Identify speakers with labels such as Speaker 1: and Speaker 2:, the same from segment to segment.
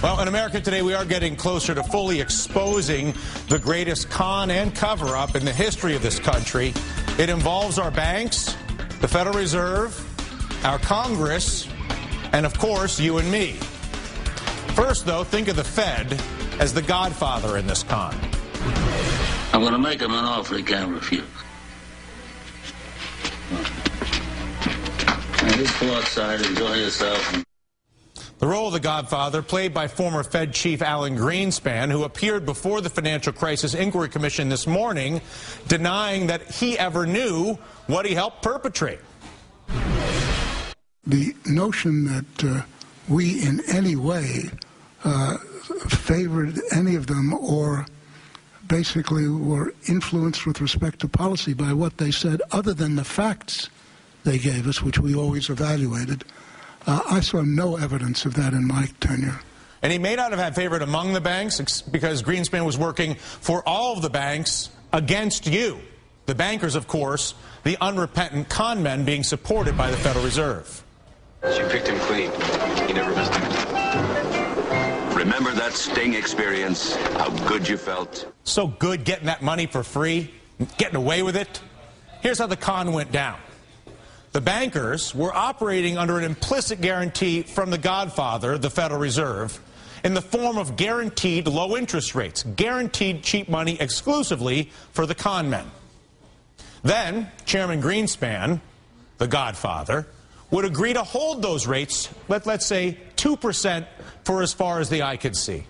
Speaker 1: Well, in America today, we are getting closer to fully exposing the greatest con and cover-up in the history of this country. It involves our banks, the Federal Reserve, our Congress, and, of course, you and me. First, though, think of the Fed as the godfather in this con.
Speaker 2: I'm going to make him an offer he can't refuse. Now, just go outside, enjoy yourself.
Speaker 1: The role of the godfather, played by former Fed Chief Alan Greenspan, who appeared before the Financial Crisis Inquiry Commission this morning, denying that he ever knew what he helped perpetrate.
Speaker 3: The notion that we in any way favored any of them or basically were influenced with respect to policy by what they said, other than the facts they gave us, which we always evaluated, I saw no evidence of that in my tenure.
Speaker 1: And he may not have had favorite among the banks because Greenspan was working for all of the banks against you. The bankers, of course, the unrepentant con men being supported by the Federal Reserve.
Speaker 4: You picked him clean. He never missed him.
Speaker 5: Remember that sting experience, how good you felt?
Speaker 1: So good getting that money for free, getting away with it. Here's how the con went down. The bankers were operating under an implicit guarantee from the godfather, the Federal Reserve, in the form of guaranteed low interest rates, guaranteed cheap money exclusively for the con men. Then Chairman Greenspan, the godfather, would agree to hold those rates, let's say 2% for as far as the eye could see.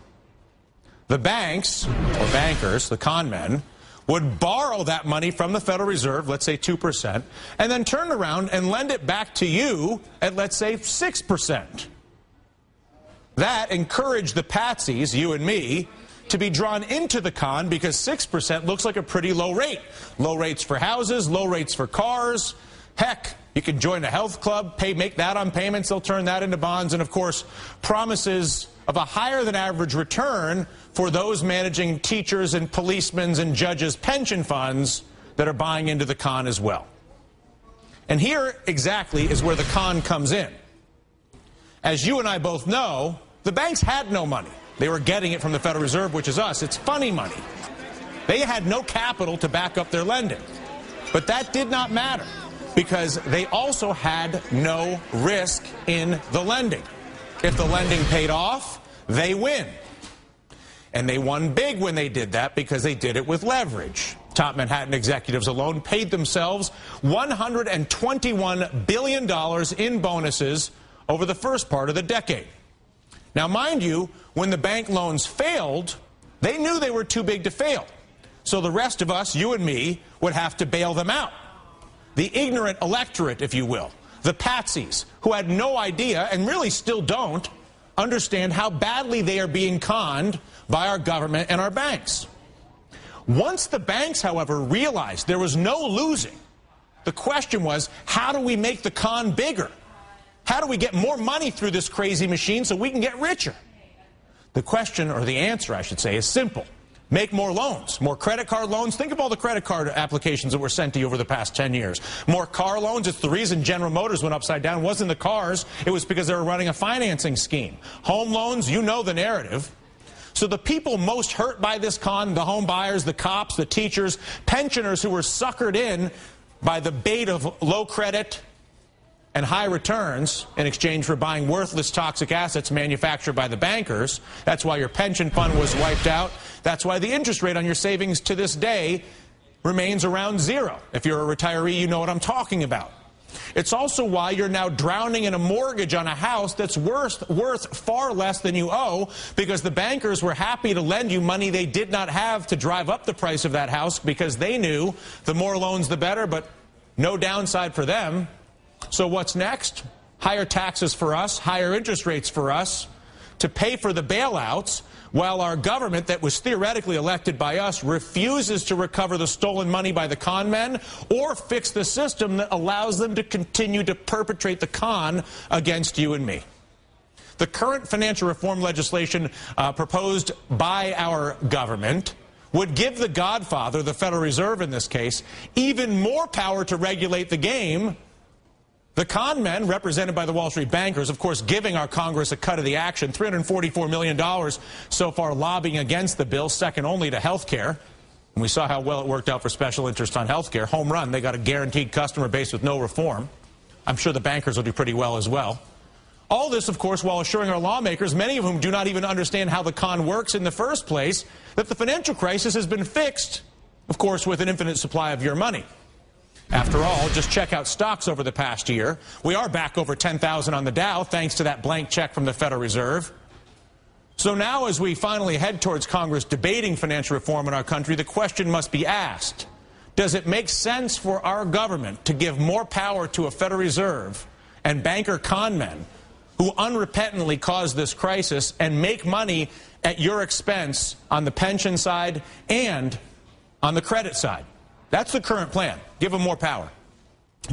Speaker 1: The banks, or bankers, the con men, would borrow that money from the Federal Reserve, let's say 2%, and then turn around and lend it back to you at, let's say, 6%. That encouraged the patsies, you and me, to be drawn into the con because 6% looks like a pretty low rate. Low rates for houses, low rates for cars. Heck, you can join a health club, make that on payments, they'll turn that into bonds, and of course, promises of a higher than average return for those managing teachers and policemen's and judges' pension funds that are buying into the con as well. And here exactly is where the con comes in. As you and I both know, the banks had no money. They were getting it from the Federal Reserve, which is us. It's funny money. They had no capital to back up their lending. But that did not matter because they also had no risk in the lending. If the lending paid off, they win. And they won big when they did that because they did it with leverage. Top Manhattan executives alone paid themselves $121 billion in bonuses over the first part of the decade. Now, mind you, when the bank loans failed, they knew they were too big to fail. So the rest of us, you and me, would have to bail them out. The ignorant electorate, if you will, the patsies, who had no idea, and really still don't, understand how badly they are being conned by our government and our banks. Once the banks, however, realized there was no losing, the question was, how do we make the con bigger? How do we get more money through this crazy machine so we can get richer? The question, or the answer, I should say, is simple. Make more loans, more credit card loans. Think of all the credit card applications that were sent to you over the past 10 years. More car loans. It's the reason General Motors went upside down. It wasn't the cars. It was because they were running a financing scheme. Home loans, you know the narrative. So the people most hurt by this con, the home buyers, the cops, the teachers, pensioners who were suckered in by the bait of low credit and high returns in exchange for buying worthless toxic assets manufactured by the bankers. That's why your pension fund was wiped out. That's why the interest rate on your savings to this day remains around zero. If you're a retiree, you know what I'm talking about. It's also why you're now drowning in a mortgage on a house that's worth far less than you owe because the bankers were happy to lend you money they did not have to drive up the price of that house because they knew the more loans the better, but no downside for them. So what's next? Higher taxes for us, higher interest rates for us to pay for the bailouts while our government that was theoretically elected by us refuses to recover the stolen money by the con men or fix the system that allows them to continue to perpetrate the con against you and me. The current financial reform legislation proposed by our government would give the godfather, the Federal Reserve in this case, even more power to regulate the game The con men, represented by the Wall Street bankers, of course, giving our Congress a cut of the action, $344 million so far lobbying against the bill, second only to health care. And we saw how well it worked out for special interest on health care. Home run. They got a guaranteed customer base with no reform. I'm sure the bankers will do pretty well as well. All this, of course, while assuring our lawmakers, many of whom do not even understand how the con works in the first place, that the financial crisis has been fixed, of course, with an infinite supply of your money. After all, just check out stocks over the past year. We are back over 10,000 on the Dow, thanks to that blank check from the Federal Reserve. So now, as we finally head towards Congress debating financial reform in our country, the question must be asked, does it make sense for our government to give more power to a Federal Reserve and banker con men who unrepentantly caused this crisis and make money at your expense on the pension side and on the credit side? That's the current plan. Give them more power.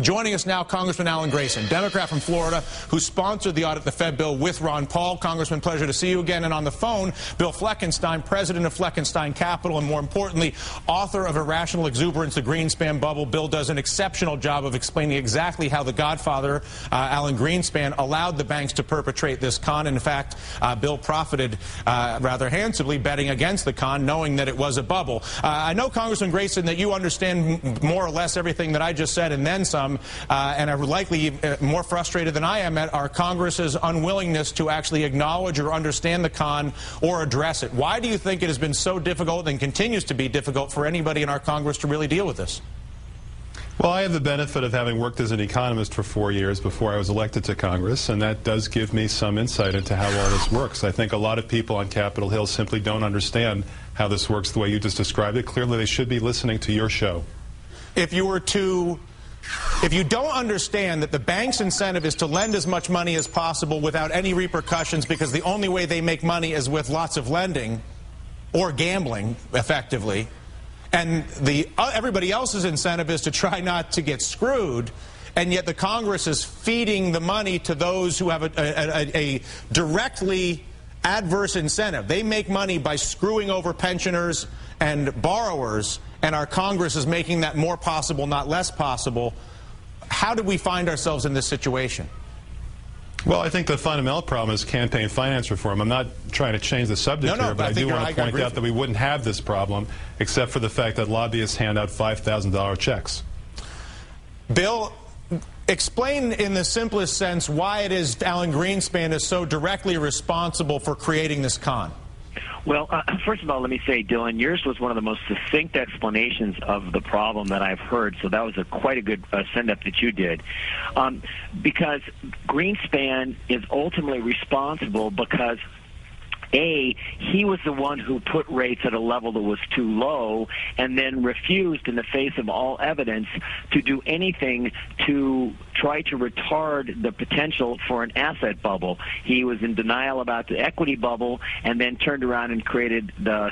Speaker 1: Joining us now, Congressman Alan Grayson, Democrat from Florida, who sponsored the audit the Fed bill with Ron Paul. Congressman, pleasure to see you again. And on the phone, Bill Fleckenstein, president of Fleckenstein Capital, and more importantly, author of Irrational Exuberance, The Greenspan Bubble. Bill does an exceptional job of explaining exactly how the godfather, Alan Greenspan, allowed the banks to perpetrate this con. In fact, Bill profited rather handsomely betting against the con, knowing that it was a bubble. I know, Congressman Grayson, that you understand more or less everything that I just said and then some. And are likely more frustrated than I am at our Congress's unwillingness to actually acknowledge or understand the con or address it. Why do you think it has been so difficult and continues to be difficult for anybody in our Congress to really deal with this?
Speaker 6: Well, I have the benefit of having worked as an economist for 4 years before I was elected to Congress, and that does give me some insight into how all this works. I think a lot of people on Capitol Hill simply don't understand how this works the way you just described it. Clearly, they should be listening to your show.
Speaker 1: If you don't understand that the bank's incentive is to lend as much money as possible without any repercussions, because the only way they make money is with lots of lending or gambling, effectively, and everybody else's incentive is to try not to get screwed, and yet the Congress is feeding the money to those who have a directly adverse incentive. They make money by screwing over pensioners and borrowers, and our Congress is making that more possible, not less possible. How did we find ourselves in this situation?
Speaker 6: Well, I think the fundamental problem is campaign finance reform. I'm not trying to change the subject here, but I do want to point out that we wouldn't have this problem except for the fact that lobbyists hand out $5,000 checks.
Speaker 1: Bill, explain in the simplest sense why it is Alan Greenspan is so directly responsible for creating this con.
Speaker 7: Well, first of all, let me say, Dylan, yours was one of the most succinct explanations of the problem that I've heard, so that was quite a good send-up that you did. Because Greenspan is ultimately responsible because he was the one who put rates at a level that was too low and then refused in the face of all evidence to do anything to try to retard the potential for an asset bubble. He was in denial about the equity bubble and then turned around and created the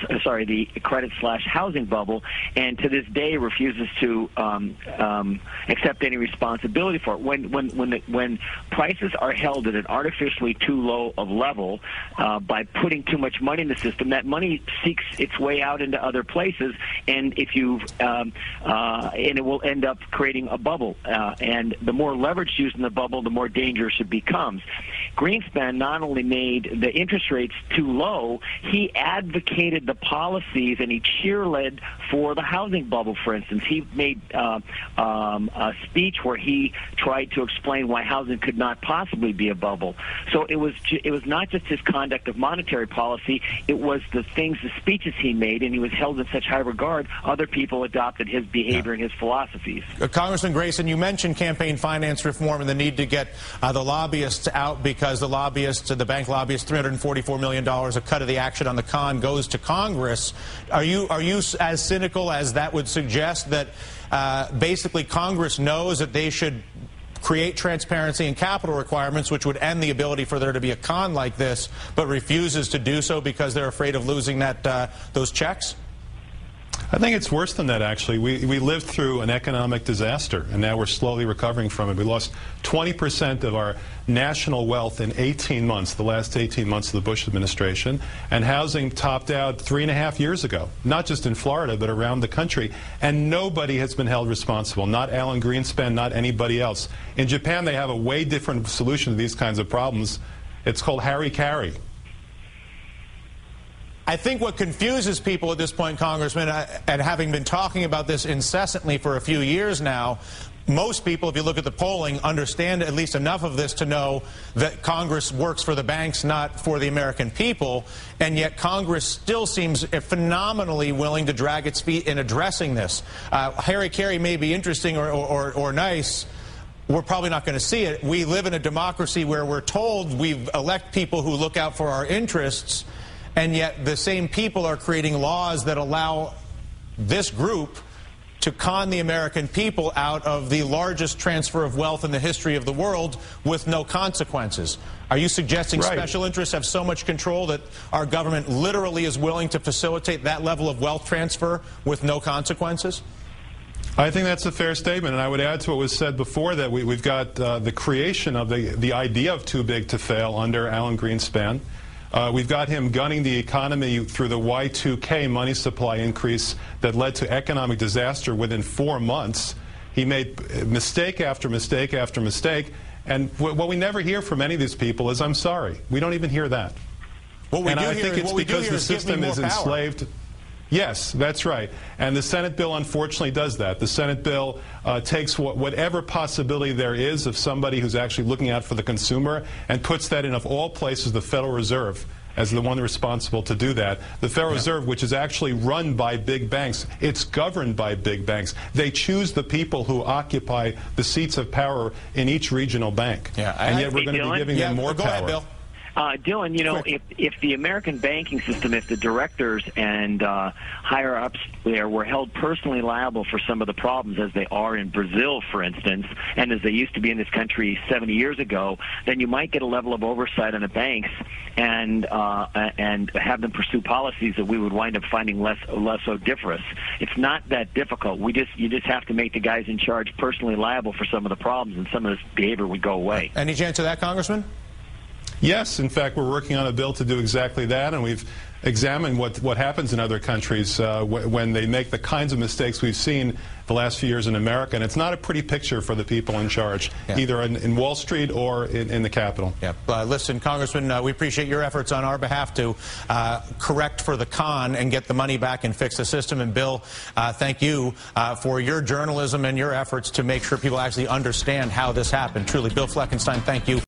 Speaker 7: the credit/housing bubble, and to this day refuses to accept any responsibility for it. When prices are held at an artificially too low of level by putting too much money in the system, that money seeks its way out into other places, and if you and it will end up creating a bubble. And the more leverage used in the bubble, the more dangerous it becomes. Greenspan not only made the interest rates too low, he advocated the policies and he cheerled for the housing bubble, for instance. He made a speech where he tried to explain why housing could not possibly be a bubble. So it was not just his conduct of monetary policy, it was the speeches he made, and he was held in such high regard, other people adopted his behavior and his philosophies.
Speaker 1: Congressman Grayson, you mentioned campaign finance reform and the need to get the lobbyists out because the bank lobbyists, $344 million, a cut of the action on the con goes to Congress. Are you as cynical as that would suggest, that basically Congress knows that they should create transparency and capital requirements, which would end the ability for there to be a con like this, but refuses to do so because they're afraid of losing those checks?
Speaker 6: I think it's worse than that, actually. We lived through an economic disaster, and now we're slowly recovering from it. We lost 20% of our national wealth in 18 months, the last 18 months of the Bush administration, and housing topped out 3.5 years ago, not just in Florida, but around the country, and nobody has been held responsible, not Alan Greenspan, not anybody else. In Japan, they have a way different solution to these kinds of problems. It's called Harry-Carry.
Speaker 1: I think what confuses people at this point, Congressman, and having been talking about this incessantly for a few years now, most people, if you look at the polling, understand at least enough of this to know that Congress works for the banks, not for the American people, and yet Congress still seems phenomenally willing to drag its feet in addressing this. Harry-Carry may be interesting or nice. We're probably not going to see it. We live in a democracy where we're told we elect people who look out for our interests, and yet the same people are creating laws that allow this group to con the American people out of the largest transfer of wealth in the history of the world with no consequences. Are you suggesting special interests have so much control that our government literally is willing to facilitate that level of wealth transfer with no consequences?
Speaker 6: I think that's a fair statement, and I would add to what was said before that we've got the creation of the idea of too big to fail under Alan Greenspan. We've got him gunning the economy through the Y2K money supply increase that led to economic disaster within 4 months. He made mistake after mistake after mistake, and what we never hear from any of these people is, I'm sorry. We don't even hear that. And I think it's because the system is enslaved. Yes, that's right. And the Senate bill unfortunately does that. The Senate bill takes whatever possibility there is of somebody who's actually looking out for the consumer and puts that in, of all places, the Federal Reserve as the one responsible to do that. The Federal Reserve, which is actually run by big banks, it's governed by big banks. They choose the people who occupy the seats of power in each regional bank. And yet we're going to be giving them more power.
Speaker 1: Go ahead, Bill.
Speaker 7: Dylan, you know, if the American banking system, if the directors and higher-ups there were held personally liable for some of the problems, as they are in Brazil, for instance, and as they used to be in this country 70 years ago, then you might get a level of oversight on the banks and have them pursue policies that we would wind up finding less odoriferous. It's not that difficult. You just have to make the guys in charge personally liable for some of the problems, and some of this behavior would go away.
Speaker 1: Any chance of that, Congressman?
Speaker 6: Yes, in fact, we're working on a bill to do exactly that, and we've examined what happens in other countries when they make the kinds of mistakes we've seen the last few years in America. And it's not a pretty picture for the people in charge, either in Wall Street or in the Capitol.
Speaker 1: Listen, Congressman, we appreciate your efforts on our behalf to correct for the con and get the money back and fix the system. And Bill, thank you for your journalism and your efforts to make sure people actually understand how this happened. Truly, Bill Fleckenstein, thank you.